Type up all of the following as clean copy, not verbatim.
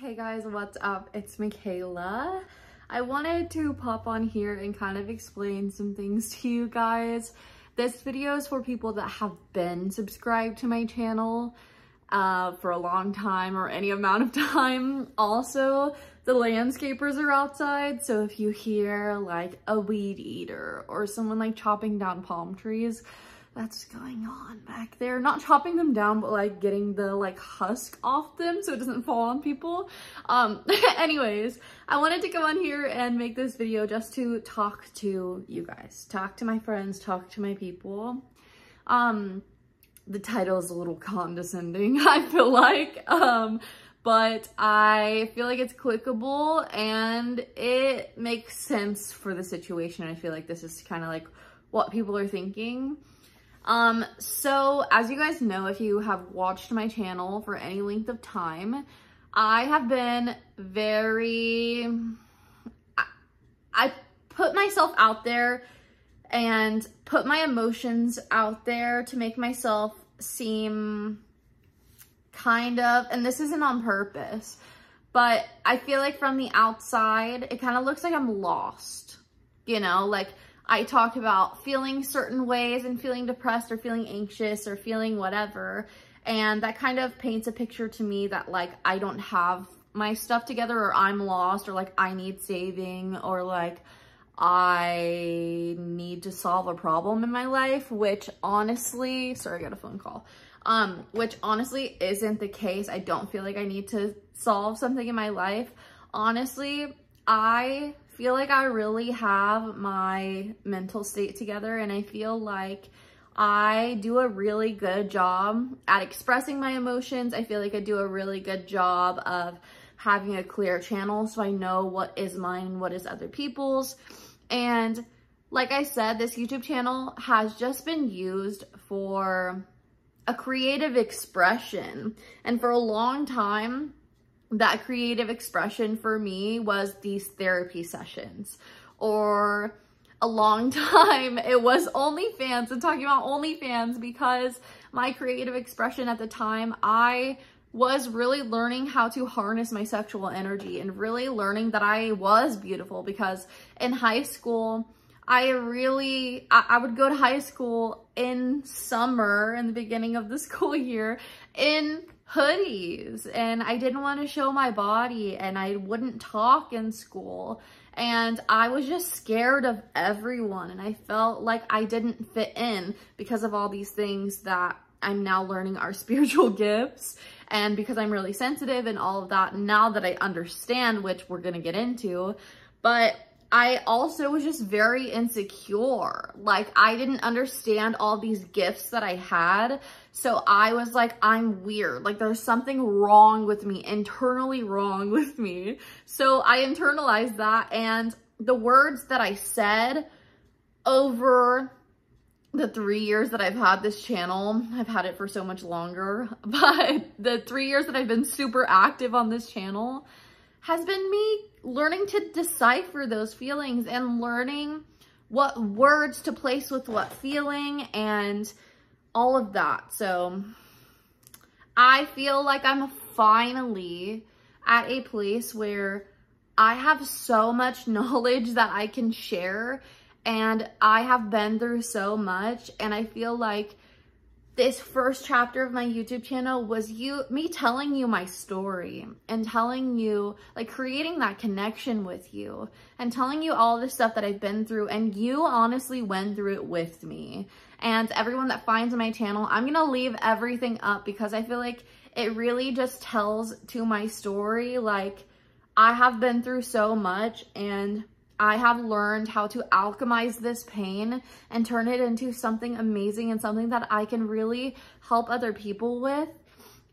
Hey guys, what's up? It's Michaela. I wanted to pop on here and kind of explain some things to you guys. This video is for people that have been subscribed to my channel for a long time or any amount of time. Also, the landscapers are outside, so if you hear like a weed eater or someone like chopping down palm trees, that's going on back there. Not chopping them down, but like getting the like husk off them so it doesn't fall on people. Anyways, I wanted to come on here and make this video just to talk to you guys, talk to my friends, talk to my people. The title is a little condescending, I feel like, but I feel like it's clickable and it makes sense for the situation. I feel like this is kind of like what people are thinking. So as you guys know, if you have watched my channel for any length of time, I have been I put myself out there and put my emotions out there to make myself seem kind of, and this isn't on purpose, but I feel like from the outside, it kind of looks like I'm lost, you know, like I talk about feeling certain ways and feeling depressed or feeling anxious or feeling whatever. And that kind of paints a picture to me that like I don't have my stuff together, or I'm lost, or like I need saving, or like I need to solve a problem in my life, which honestly, sorry, I got a phone call. Which honestly isn't the case. I don't feel like I need to solve something in my life. Honestly, I feel like I really have my mental state together, and I feel like I do a really good job at expressing my emotions. I feel like I do a really good job of having a clear channel so I know what is mine and what is other people's. And like I said, this YouTube channel has just been used for a creative expression, and for a long time that creative expression for me was these therapy sessions, or a long time it was OnlyFans and talking about OnlyFans, because my creative expression at the time, I was really learning how to harness my sexual energy and really learning that I was beautiful. Because in high school, I would go to high school in summer, in the beginning of the school year, in hoodies, and I didn't want to show my body, and I wouldn't talk in school, and I was just scared of everyone, and I felt like I didn't fit in because of all these things that I'm now learning are spiritual gifts, and because I'm really sensitive and all of that now that I understand, which we're gonna get into. But I also was just very insecure. Like, I didn't understand all these gifts that I had. So I was like, I'm weird. Like, there's something wrong with me, internally wrong with me. So I internalized that, and the words that I said over the 3 years that I've had this channel, I've had it for so much longer, but the 3 years that I've been super active on this channel has been me learning to decipher those feelings and learning what words to place with what feeling and all of that. So I feel like I'm finally at a place where I have so much knowledge that I can share, and I have been through so much, and I feel like this first chapter of my YouTube channel was me telling you my story and telling you, like, creating that connection with you and telling you all the stuff that I've been through, and you honestly went through it with me. And everyone that finds my channel, I'm gonna leave everything up because I feel like it really just tells to my story. Like, I have been through so much, and I have learned how to alchemize this pain and turn it into something amazing and something that I can really help other people with.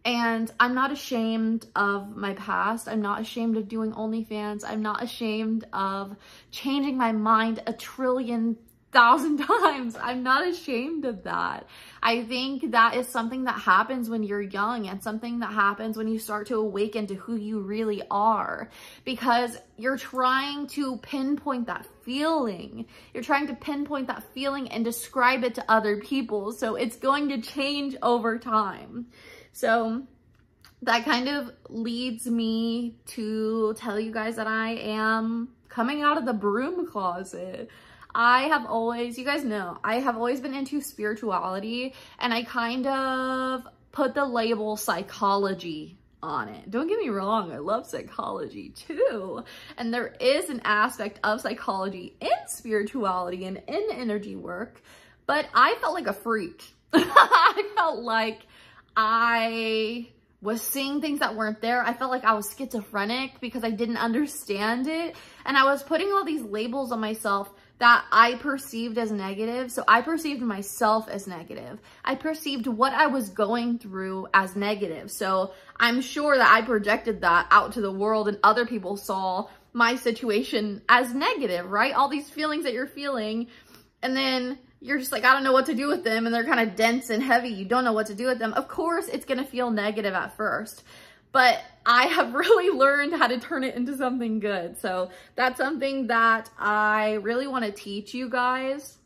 And I'm not ashamed of my past. I'm not ashamed of doing OnlyFans. I'm not ashamed of changing my mind 1,000,000,000 times. I'm not ashamed of that. I think that is something that happens when you're young, and something that happens when you start to awaken to who you really are, because you're trying to pinpoint that feeling. You're trying to pinpoint that feeling and describe it to other people. So it's going to change over time. So that kind of leads me to tell you guys that I am coming out of the broom closet. I have always, you guys know, I have always been into spirituality, and I kind of put the label psychology on it. Don't get me wrong, I love psychology too. And there is an aspect of psychology in spirituality and in energy work, but I felt like a freak. I felt like I was seeing things that weren't there. I felt like I was schizophrenic because I didn't understand it. And I was putting all these labels on myself that I perceived as negative. So I perceived myself as negative. I perceived what I was going through as negative. So I'm sure that I projected that out to the world, and other people saw my situation as negative, right? All these feelings that you're feeling, and then you're just like, I don't know what to do with them, and they're kind of dense and heavy. You don't know what to do with them. Of course, it's going to feel negative at first, but I have really learned how to turn it into something good. So that's something that I really want to teach you guys,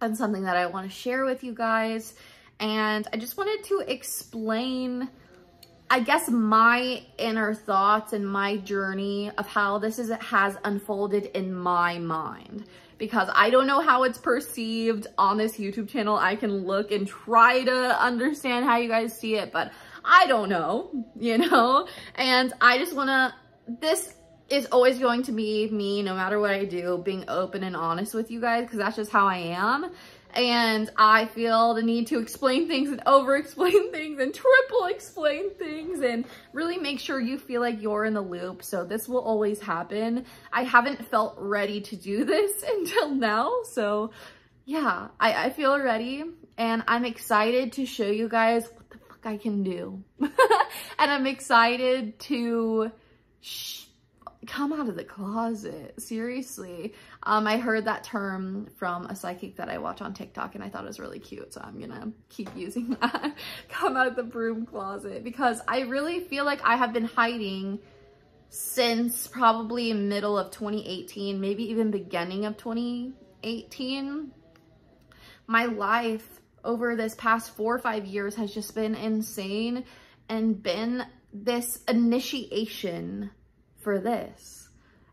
and something that I want to share with you guys. And I just wanted to explain, I guess, my inner thoughts and my journey of how this has unfolded in my mind. Because I don't know how it's perceived on this YouTube channel. I can look and try to understand how you guys see it, but I don't know, you know? And I just wanna, this is always going to be me, no matter what I do, being open and honest with you guys, because that's just how I am. And I feel the need to explain things and over-explain things and triple-explain things and really make sure you feel like you're in the loop. So this will always happen. I haven't felt ready to do this until now. So yeah, I feel ready, and I'm excited to show you guys what the fuck I can do. And I'm excited to come out of the closet, seriously. I heard that term from a psychic that I watch on TikTok, and I thought it was really cute, so I'm gonna keep using that. Come out of the broom closet, because I really feel like I have been hiding since probably middle of 2018, maybe even beginning of 2018. My life over this past 4 or 5 years has just been insane, and been this initiation for this,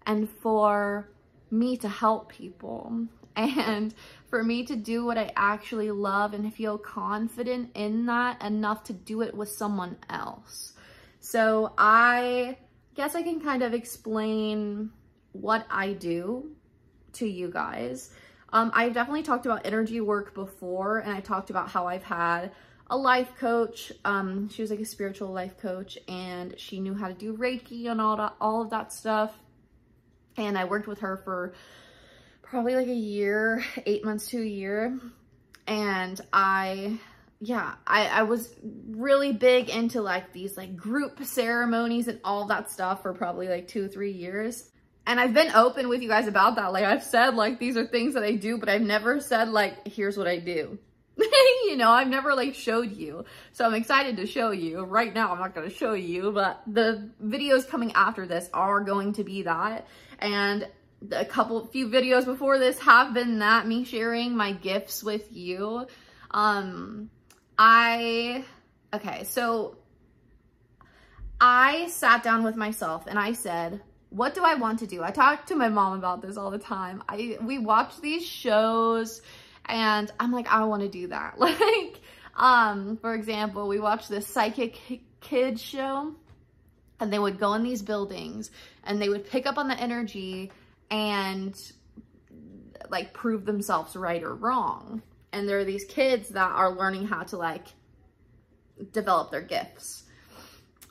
and for me to help people, and for me to do what I actually love and feel confident in that enough to do it with someone else. So I guess I can kind of explain what I do to you guys. I've definitely talked about energy work before, and I talked about how I've had a life coach. She was like a spiritual life coach, and she knew how to do Reiki and all of that stuff. And I worked with her for probably like a year, 8 months to a year. And I was really big into like these like group ceremonies and all that stuff for probably like 2 or 3 years. And I've been open with you guys about that. Like I've said, like, these are things that I do, but I've never said like, here's what I do. You know, I've never like showed you. So I'm excited to show you. Right now, I'm not going to show you, but the videos coming after this are going to be that. And few videos before this have been that, me sharing my gifts with you. Okay, so I sat down with myself and I said, what do I want to do? I talk to my mom about this all the time. We watch these shows, and I'm like, I want to do that. Like, for example, we watched this Psychic Kids show, and they would go in these buildings and they would pick up on the energy and like prove themselves right or wrong. And there are these kids that are learning how to like develop their gifts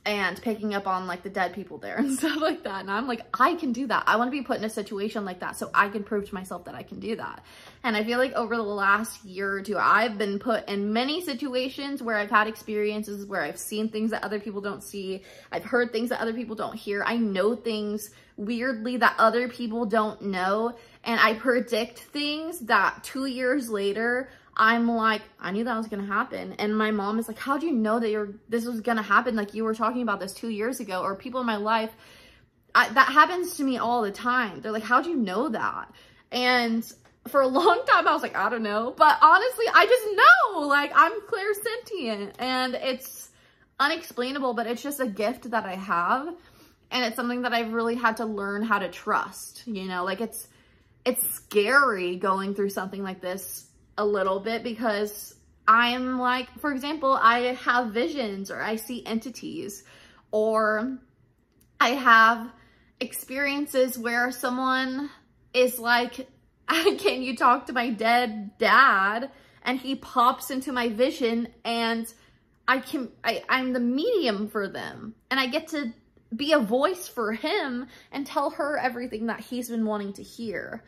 and picking up on like the dead people there and stuff like that. And I'm like, I can do that. I want to be put in a situation like that so I can prove to myself that I can do that. And I feel like over the last year or two, I've been put in many situations where I've had experiences where I've seen things that other people don't see. I've heard things that other people don't hear. I know things weirdly that other people don't know. And I predict things that 2 years later, I'm like, I knew that was going to happen. And my mom is like, how'd you know that this was going to happen? Like, you were talking about this 2 years ago. Or people in my life, that happens to me all the time. They're like, how'd you know that? And for a long time, I was like, I don't know. But honestly, I just know. Like, I'm clairsentient. And it's unexplainable, but it's just a gift that I have. And it's something that I've really had to learn how to trust, you know, like it's scary going through something like this a little bit, because I'm like, for example, I have visions, or I see entities, or I have experiences where someone is like, can you talk to my dead dad? And he pops into my vision, and I'm the medium for them, and I get to be a voice for him and tell her everything that he's been wanting to hear.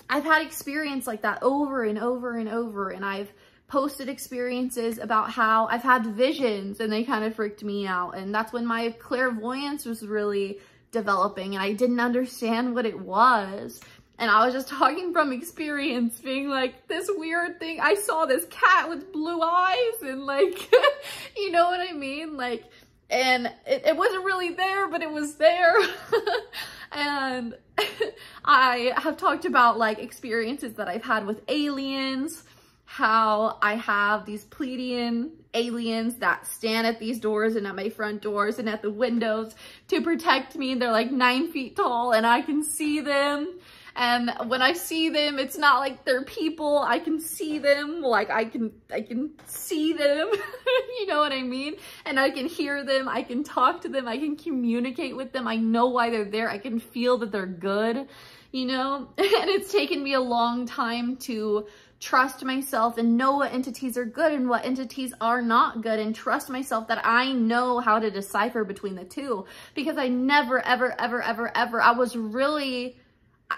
I've had experience like that over and over and over, and I've posted experiences about how I've had visions and they kind of freaked me out. And that's when my clairvoyance was really developing, and I didn't understand what it was. And I was just talking from experience, being like, this weird thing, I saw this cat with blue eyes, and like, you know what I mean? Like, and it wasn't really there, but it was there. And I have talked about like experiences that I've had with aliens, how I have these Pleiadian aliens that stand at these doors and at my front doors and at the windows to protect me. They're like 9 feet tall, and I can see them. And when I see them, it's not like they're people. I can see them, like I can see them, you know what I mean? And I can hear them, I can talk to them, I can communicate with them. I know why they're there. I can feel that they're good, you know? And it's taken me a long time to trust myself and know what entities are good and what entities are not good, and trust myself that I know how to decipher between the two, because I never, ever, ever, ever, ever, I was really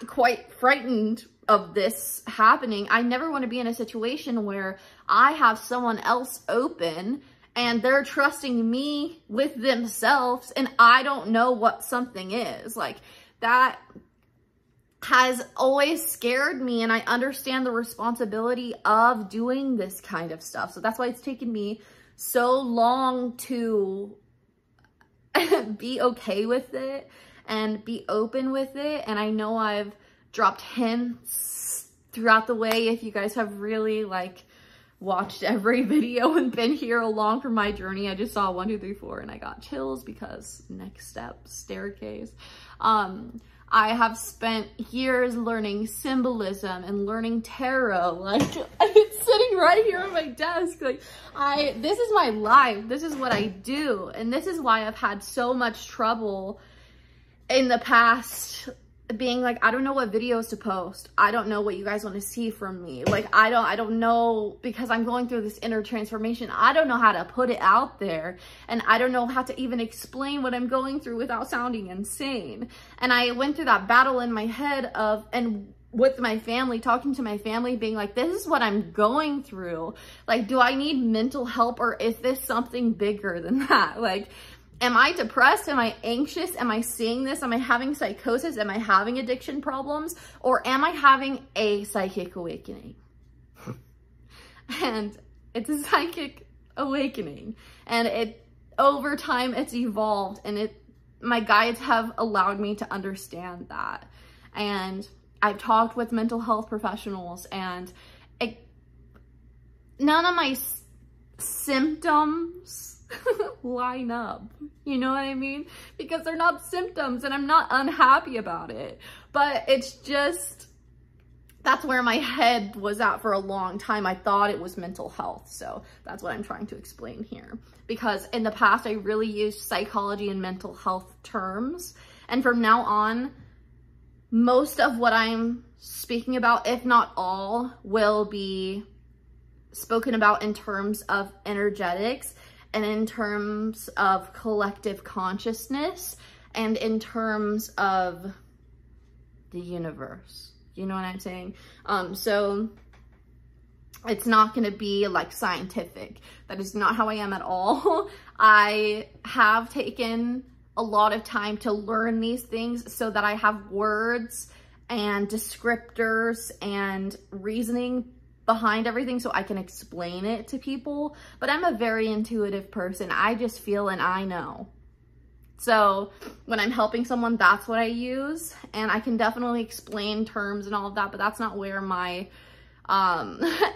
quite frightened of this happening. I never want to be in a situation where I have someone else open and they're trusting me with themselves and I don't know what something is. Like, that has always scared me, and I understand the responsibility of doing this kind of stuff. So that's why it's taken me so long to be okay with it and be open with it. And I know I've dropped hints throughout the way. If you guys have really like watched every video and been here along for my journey, I just saw 1, 2, 3, 4 and I got chills, because next step, staircase. I have spent years learning symbolism and learning tarot. Like, it's sitting right here on my desk. Like, this is my life. This is what I do. And this is why I've had so much trouble in the past, being like, I don't know what videos to post. I don't know what you guys want to see from me. Like, I don't know, because I'm going through this inner transformation. I don't know how to put it out there. And I don't know how to even explain what I'm going through without sounding insane. And I went through that battle in my head and with my family, talking to my family, being like, this is what I'm going through. Like, do I need mental help, or is this something bigger than that? Like, am I depressed? Am I anxious? Am I seeing this? Am I having psychosis? Am I having addiction problems? Or am I having a psychic awakening? And it's a psychic awakening. And over time, it's evolved. And my guides have allowed me to understand that. And I've talked with mental health professionals, and none of my symptoms line up, you know what I mean? Because they're not symptoms, and I'm not unhappy about it, but it's just, that's where my head was at for a long time. I thought it was mental health. So that's what I'm trying to explain here, because in the past I really used psychology and mental health terms, and from now on, most of what I'm speaking about, if not all, will be spoken about in terms of energetics, and in terms of collective consciousness, and in terms of the universe. You know what I'm saying? So it's not going to be like scientific. That is not how I am at all. I have taken a lot of time to learn these things so that I have words and descriptors and reasoning behind everything so I can explain it to people. But I'm a very intuitive person. I just feel and I know. So when I'm helping someone, that's what I use. And I can definitely explain terms and all of that, but that's not where my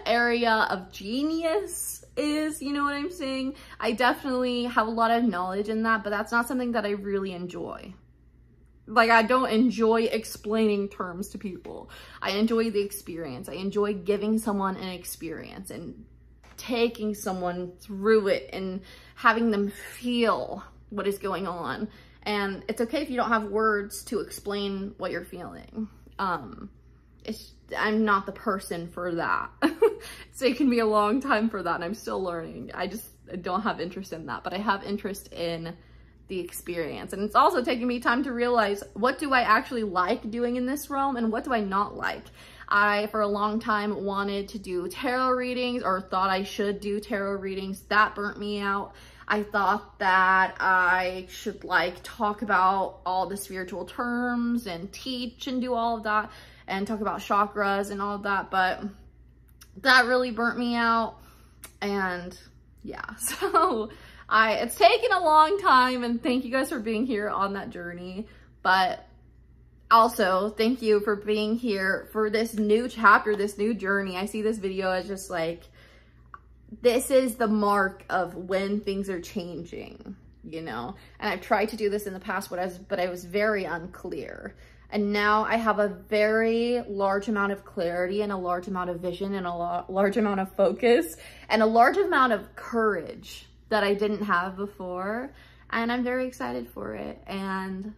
area of genius is, you know what I'm saying? I definitely have a lot of knowledge in that, but that's not something that I really enjoy. Like, I don't enjoy explaining terms to people. I enjoy the experience. I enjoy giving someone an experience and taking someone through it and having them feel what is going on. And it's okay if you don't have words to explain what you're feeling. I'm not the person for that. It's taken me a long time for that, and I'm still learning. I don't have interest in that, but I have interest in the experience. And it's also taking me time to realize, what do I actually like doing in this realm and what do I not like? I, for a long time, wanted to do tarot readings, or thought I should do tarot readings. That burnt me out. I thought that I should like talk about all the spiritual terms and teach and do all of that and talk about chakras and all of that, but that really burnt me out. And yeah, so it's taken a long time, and thank you guys for being here on that journey. But also, thank you for being here for this new chapter, this new journey. I see this video as just like, this is the mark of when things are changing, you know? And I've tried to do this in the past, but I was very unclear. And now I have a very large amount of clarity and a large amount of vision and a large amount of focus and a large amount of courage that I didn't have before. And I'm very excited for it. And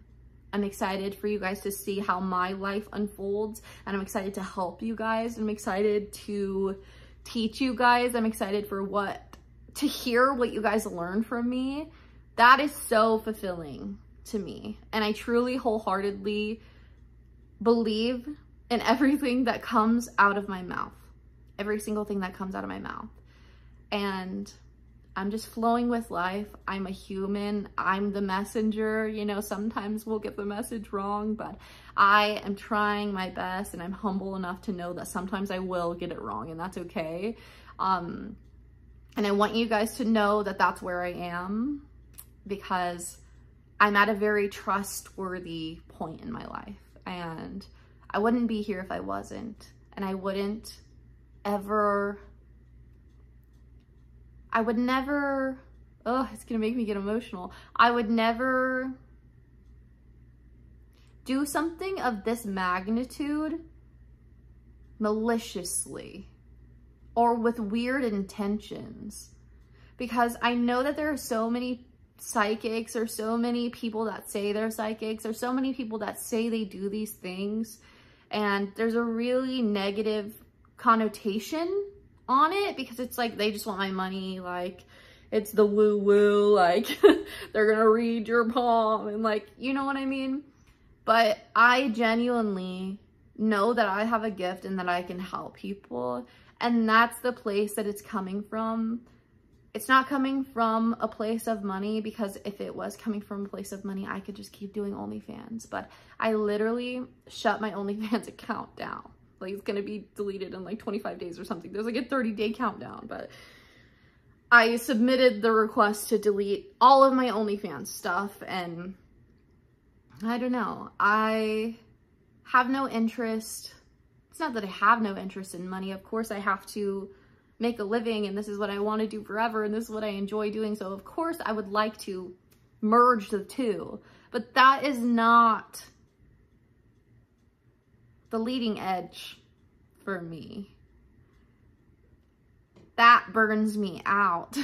I'm excited for you guys to see how my life unfolds. And I'm excited to help you guys. I'm excited to teach you guys. I'm excited for to hear what you guys learn from me. That is so fulfilling to me. And I truly wholeheartedly believe in everything that comes out of my mouth. Every single thing that comes out of my mouth. And I'm just flowing with life. I'm a human. I'm the messenger. You know, sometimes we'll get the message wrong, but I am trying my best, and I'm humble enough to know that sometimes I will get it wrong, and that's okay. And I want you guys to know that that's where I am, because I'm at a very trustworthy point in my life, and I wouldn't be here if I wasn't. And I would never, oh, it's gonna make me get emotional. I would never do something of this magnitude maliciously or with weird intentions, because I know that there are so many psychics, or so many people that say they're psychics, or so many people that say they do these things, and there's a really negative connotation on it, because it's like they just want my money, like it's the woo woo, like they're gonna read your palm, and like, you know what I mean? But I genuinely know that I have a gift and that I can help people, and that's the place that it's coming from. It's not coming from a place of money, because if it was coming from a place of money, I could just keep doing OnlyFans. But I literally shut my OnlyFans account down. Like, it's gonna be deleted in like 25 days or something. There's like a 30-day countdown, but I submitted the request to delete all of my OnlyFans stuff, and I don't know. I have no interest. It's not that I have no interest in money. Of course, I have to make a living, and this is what I want to do forever, and this is what I enjoy doing. So of course I would like to merge the two, but that is not the leading edge for me. That burns me out.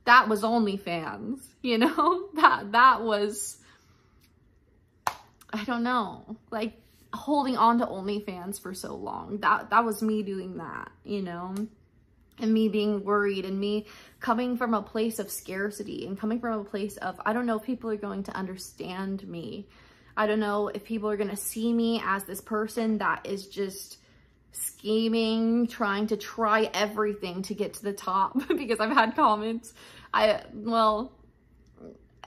That was OnlyFans, you know? That was, I don't know, like holding on to OnlyFans for so long. That was me doing that, you know? And me being worried, and me coming from a place of scarcity, and coming from a place of, I don't know if people are going to understand me. I don't know if people are going to see me as this person that is just scheming, trying to try everything to get to the top, because I've had comments. Well,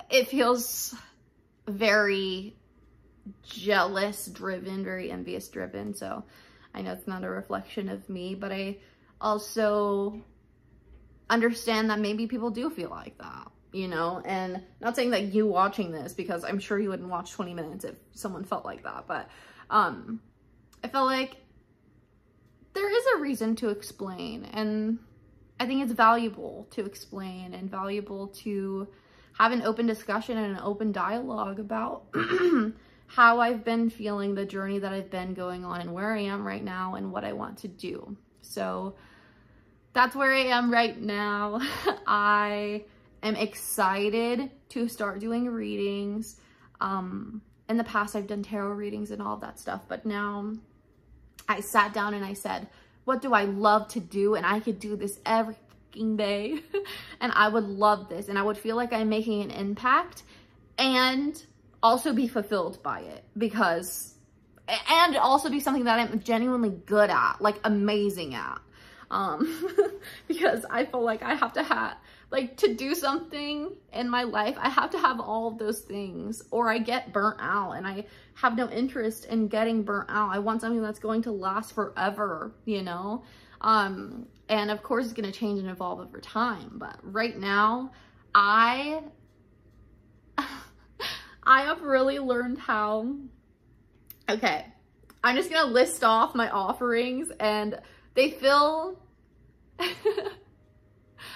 it feels very jealous driven, very envious driven. So I know it's not a reflection of me, but I also understand that maybe people do feel like that, you know? And not saying that you watching this, because I'm sure you wouldn't watch 20 minutes if someone felt like that, but I feel like there is a reason to explain, and I think it's valuable to explain and valuable to have an open discussion and an open dialogue about how I've been feeling, the journey that I've been going on, and where I am right now and what I want to do. So that's where I am right now. I am excited to start doing readings. In the past, I've done tarot readings and all of that stuff, but now I sat down and I said, what do I love to do? And I could do this every fucking day. And I would love this. And I would feel like I'm making an impact and also be fulfilled by it, and also be something that I'm genuinely good at, like amazing at. Because I feel like I have to have, like, to do something in my life, I have to have all of those things, or I get burnt out, and I have no interest in getting burnt out. I want something that's going to last forever, you know? And of course it's going to change and evolve over time, but right now I have really learned how, okay, I'm just going to list off my offerings, and they feel,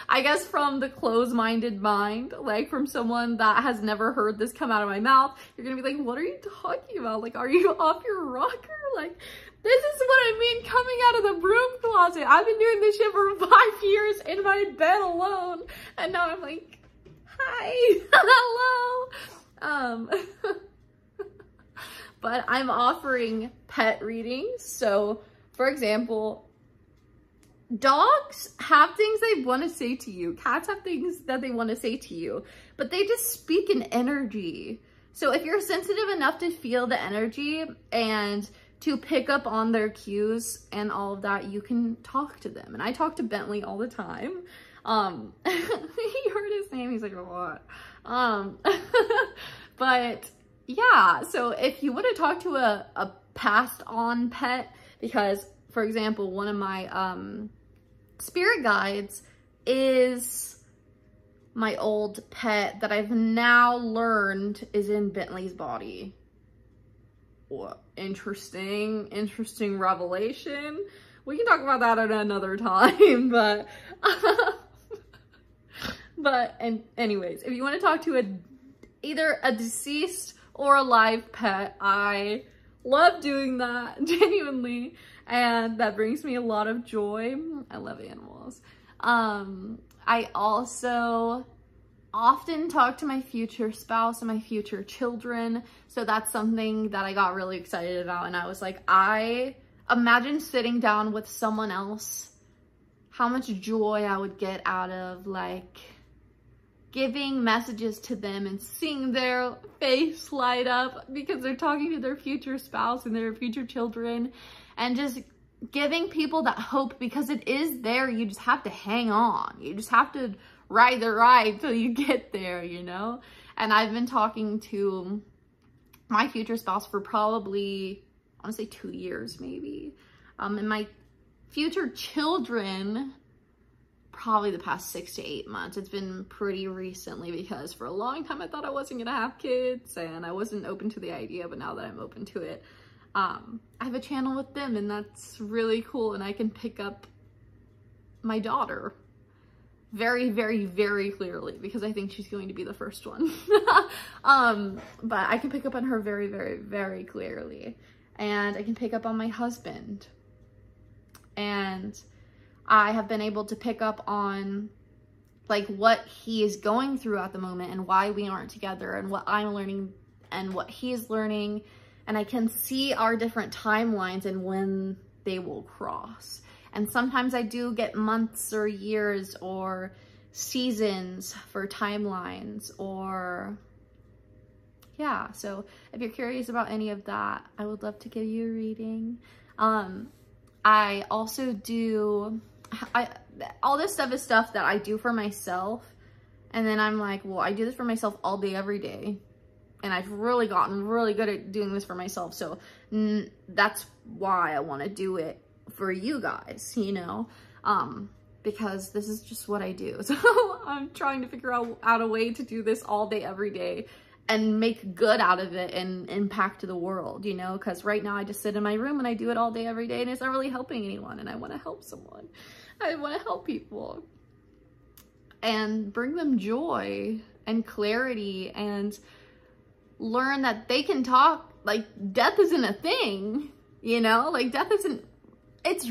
I guess, from the closed-minded mind, like from someone that has never heard this come out of my mouth, you're gonna be like, what are you talking about? Like, are you off your rocker? Like, this is what I mean coming out of the broom closet. I've been doing this shit for 5 years in my bed alone, and now I'm like, hi, hello. But I'm offering pet readings. So, for example, dogs have things they want to say to you. Cats have things that they want to say to you, but they just speak in energy. So if you're sensitive enough to feel the energy and to pick up on their cues and all of that, you can talk to them. And I talk to Bentley all the time. He heard his name, he's like, what? But yeah, so if you want to talk to a passed on pet, because for example, one of my spirit guides is my old pet that I've now learned is in Bentley's body. What interesting revelation. We can talk about that at another time, but anyways, if you want to talk to either a deceased or a live pet, I love doing that, genuinely. And that brings me a lot of joy. I love animals. I also often talk to my future spouse and my future children. So that's something that I got really excited about. And I was like, I imagine sitting down with someone else, how much joy I would get out of, like, giving messages to them and seeing their face light up because they're talking to their future spouse and their future children, and just giving people that hope, because it is there. You just have to hang on. You just have to ride the ride till you get there, you know? And I've been talking to my future spouse for probably, I want to say 2 years maybe. And my future children, probably the past 6 to 8 months. It's been pretty recently, because for a long time I thought I wasn't gonna have kids and I wasn't open to the idea, but now that I'm open to it, I have a channel with them, and that's really cool. And I can pick up my daughter very, very, very clearly, because I think she's going to be the first one. But I can pick up on her very, very, very clearly. And I can pick up on my husband. And I have been able to pick up on, like, what he is going through at the moment and why we aren't together, and what I'm learning and what he's learning. And I can see our different timelines and when they will cross. And sometimes I do get months or years or seasons for timelines, or yeah. So if you're curious about any of that, I would love to give you a reading. I also do, all this stuff is stuff that I do for myself. And then I'm like, well, I do this for myself all day, every day. And I've really gotten really good at doing this for myself. So that's why I want to do it for you guys, you know, because this is just what I do. So I'm trying to figure out a way to do this all day, every day, and make good out of it and impact the world, you know, because right now I just sit in my room and I do it all day, every day, and it's not really helping anyone, and I want to help someone. I want to help people and bring them joy and clarity and learn that they can talk, like death isn't a thing, you know, like death isn't, it's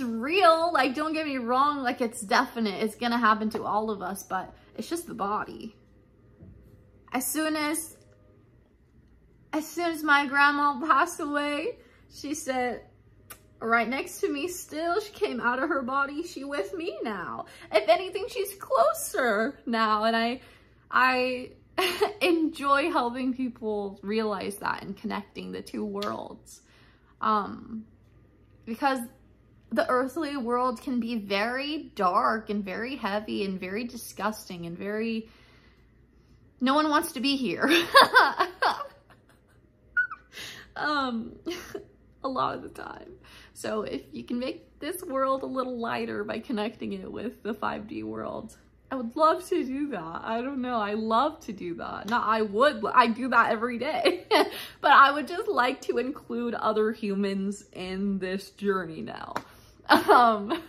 real, like don't get me wrong, like it's definite, it's gonna happen to all of us, but it's just the body. As soon as my grandma passed away, she said, right next to me still, she came out of her body, she with me now. If anything, she's closer now, and I enjoy helping people realize that and connecting the two worlds. Because the earthly world can be very dark and very heavy and very disgusting and very, no one wants to be here. A lot of the time. So if you can make this world a little lighter by connecting it with the 5D world, I would love to do that. I don't know. I love to do that. I do that every day, but I would just like to include other humans in this journey now. I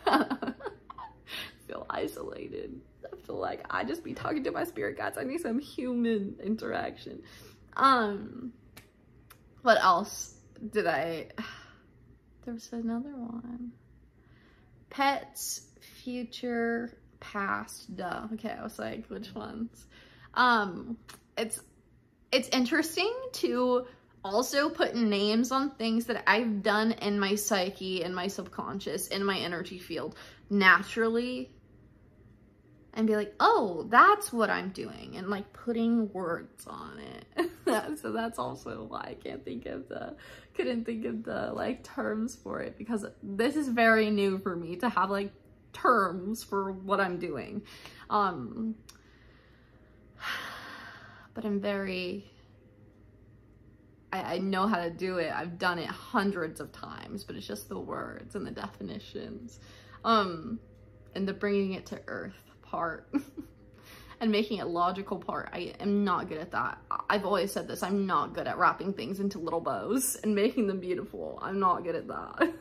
feel isolated. I feel like I just be talking to my spirit guides. I need some human interaction. What else did I, there was another one. Pets, future, past, duh. Okay, I was like, which ones? It's interesting to also put names on things that I've done in my psyche, in my subconscious, in my energy field naturally, and be like, oh, that's what I'm doing, and like putting words on it. So that's also why I couldn't think of the like terms for it, because this is very new for me to have like terms for what I'm doing. But I'm very, I know how to do it. I've done it hundreds of times, but it's just the words and the definitions, and the bringing it to earth part and making it logical part. I am not good at that. I've always said this, I'm not good at wrapping things into little bows and making them beautiful. I'm not good at that.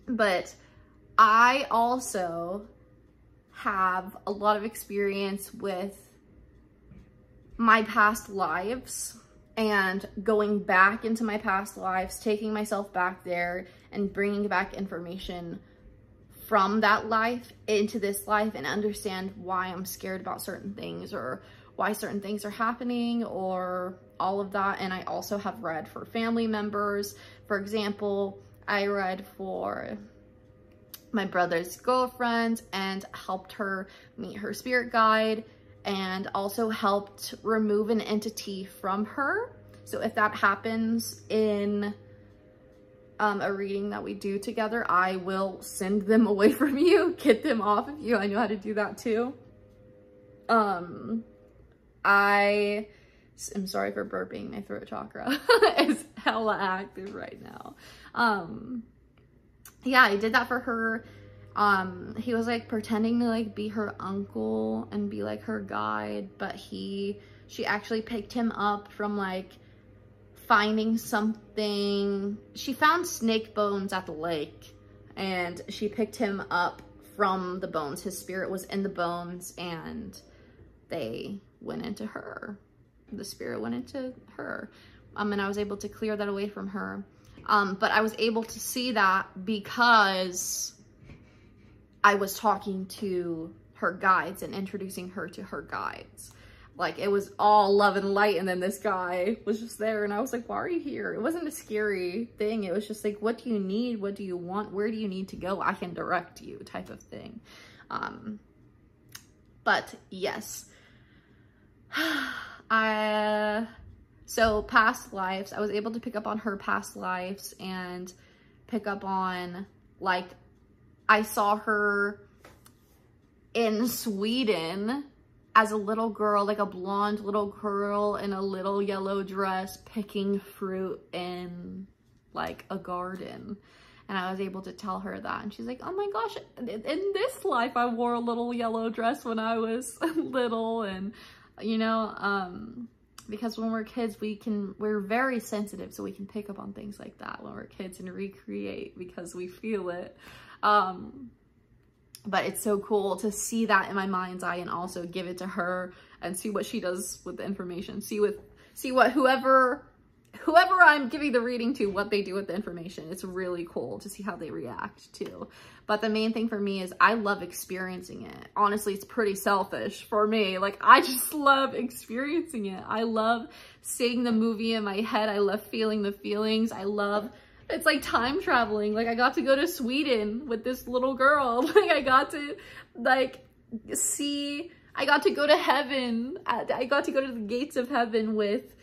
But I also have a lot of experience with my past lives and going back into my past lives, taking myself back there and bringing back information from that life into this life, and understand why I'm scared about certain things or why certain things are happening or all of that. And I also have read for family members. For example, I read for my brother's girlfriend and helped her meet her spirit guide, and also helped remove an entity from her. So if that happens in a reading that we do together, I will send them away from you, get them off of you. I know how to do that too. I am sorry for burping. My throat chakra is hella active right now. Yeah, I did that for her. He was like pretending to like be her uncle and be like her guide, but she actually picked him up from like finding something. She found snake bones at the lake, and she picked him up from the bones. His spirit was in the bones, and they went into her. The spirit went into her. And I was able to clear that away from her. But I was able to see that because I was talking to her guides and introducing her to her guides. Like, it was all love and light, and then this guy was just there, and I was like, why are you here? It wasn't a scary thing. It was just like, what do you need? What do you want? Where do you need to go? I can direct you, type of thing. But yes. So past lives, I was able to pick up on her past lives and pick up on, like, I saw her in Sweden as a little girl, like a blonde little girl in a little yellow dress, picking fruit in like a garden. And I was able to tell her that. And she's like, oh my gosh, in this life, I wore a little yellow dress when I was little. And, you know, because when we're kids, we're very sensitive, so we can pick up on things like that when we're kids and recreate because we feel it. But it's so cool to see that in my mind's eye and also give it to her and see what she does with the information. See what whoever I'm giving the reading to, what they do with the information. It's really cool to see how they react too. But the main thing for me is I love experiencing it. Honestly, it's pretty selfish for me. Like, I just love experiencing it. I love seeing the movie in my head. I love feeling the feelings. It's like time traveling. Like, I got to go to Sweden with this little girl. Like, I got to go to heaven. I got to go to the gates of heaven with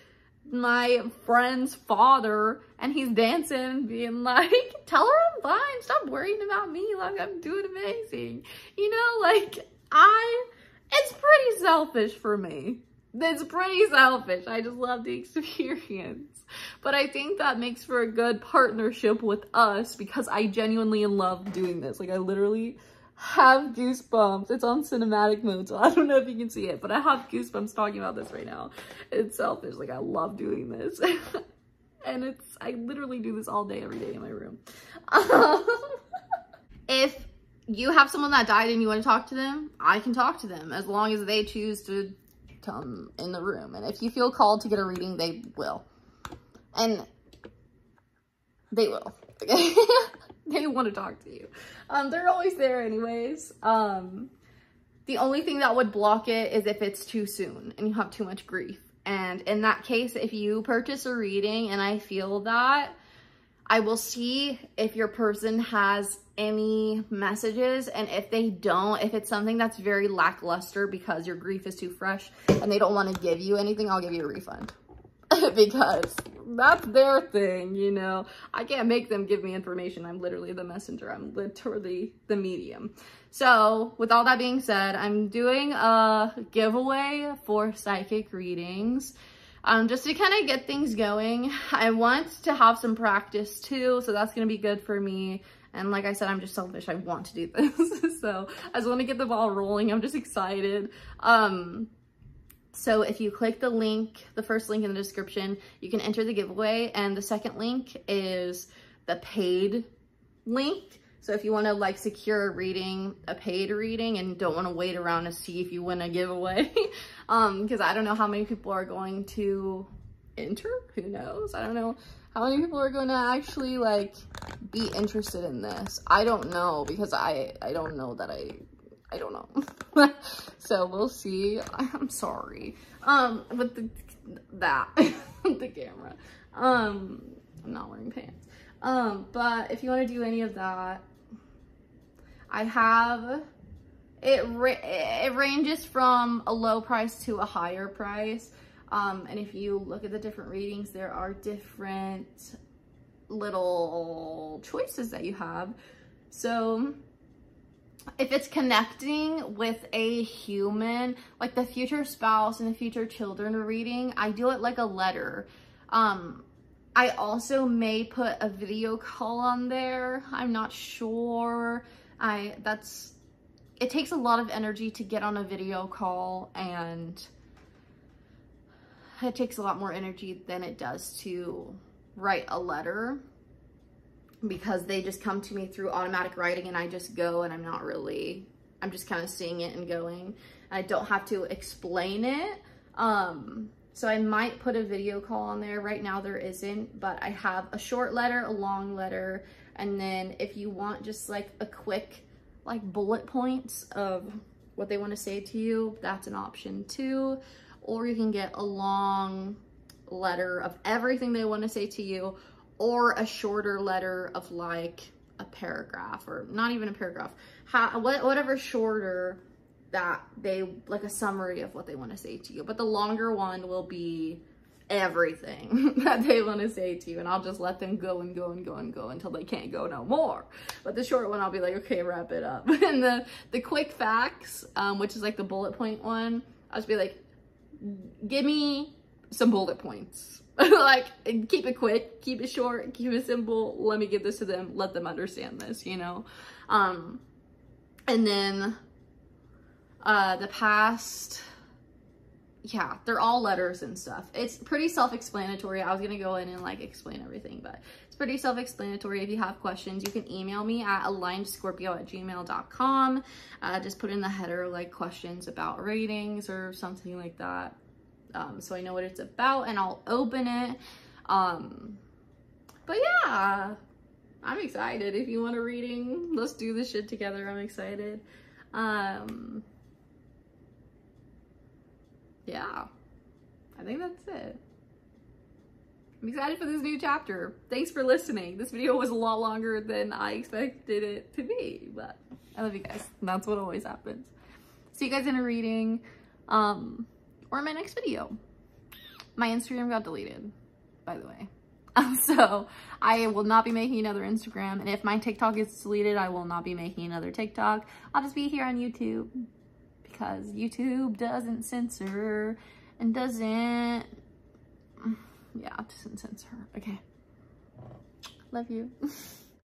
my friend's father, and he's dancing, being like, tell her I'm fine, stop worrying about me, like, I'm doing amazing. You know, like, it's pretty selfish for me. It's pretty selfish. I just love the experience. But I think that makes for a good partnership with us because I genuinely love doing this. Like, I literally have goosebumps. It's on cinematic mode, so I don't know if you can see it, but I have goosebumps talking about this right now. It's selfish. Like, I love doing this. And I literally do this all day, every day in my room. If you have someone that died and you want to talk to them, I can talk to them as long as they choose to come in the room. And if you feel called to get a reading, they will. And they will. Okay? They want to talk to you. They're always there anyways. The only thing that would block it is if it's too soon and you have too much grief. And in that case, if you purchase a reading and I feel that, I will see if your person has any messages, and if they don't, if it's something that's very lackluster because your grief is too fresh and they don't want to give you anything, I'll give you a refund. Because that's their thing, you know. I can't make them give me information. I'm literally the messenger. I'm literally the medium. So with all that being said, I'm doing a giveaway for psychic readings. Just to kind of get things going. I want to have some practice too, so that's going to be good for me. And like I said, I'm just selfish. I want to do this. So I just want to get the ball rolling. I'm just excited. So if you click the link, the first link in the description, you can enter the giveaway. And the second link is the paid link. So if you want to like secure a reading, a paid reading, and don't want to wait around to see if you win a giveaway, because I don't know how many people are going to enter. Who knows? I don't know how many people are going to actually like be interested in this. I don't know, because I don't know that I don't know. So we'll see. I'm sorry. With the camera. I'm not wearing pants. But if you want to do any of that, I have, it ranges from a low price to a higher price. And if you look at the different readings, there are different little choices that you have. So if it's connecting with a human, like the future spouse and the future children reading, I do it like a letter. I also may put a video call on there. I'm not sure. It takes a lot of energy to get on a video call, and it takes a lot more energy than it does to write a letter, because they just come to me through automatic writing and I just go, and I'm just kind of seeing it and going. I don't have to explain it. So I might put a video call on there. Right now there isn't, but I have a short letter, a long letter, and then if you want just like a quick like bullet points of what they want to say to you, that's an option too. Or you can get a long letter of everything they want to say to you, or a shorter letter of like a paragraph, or not even a paragraph, whatever shorter that they, like a summary of what they want to say to you. But the longer one will be everything that they want to say to you, and I'll just let them go and go and go and go until they can't go no more. But the short one, I'll be like, okay, wrap it up. And the quick facts, which is like the bullet point one, I'll just be like, give me some bullet points. Like, keep it quick, keep it short, keep it simple. Let me give this to them, let them understand this, you know. And then the past yeah, they're all letters and stuff. It's pretty self-explanatory. I was gonna go in and like explain everything, but it's pretty self-explanatory. If you have questions, you can email me at alignedscorpio@gmail.com. Just put in the header like questions about readings or something like that, so I know what it's about and I'll open it. But yeah, I'm excited. If you want a reading, let's do this shit together. I'm excited. Yeah, I think that's it. I'm excited for this new chapter. Thanks for listening. This video was a lot longer than I expected it to be, but I love you guys. That's what always happens. See you guys in a reading, or in my next video. My Instagram got deleted, by the way. So I will not be making another Instagram, and if my TikTok is deleted, I will not be making another TikTok. I'll just be here on YouTube, because YouTube doesn't censor and doesn't censor. Okay. Love you.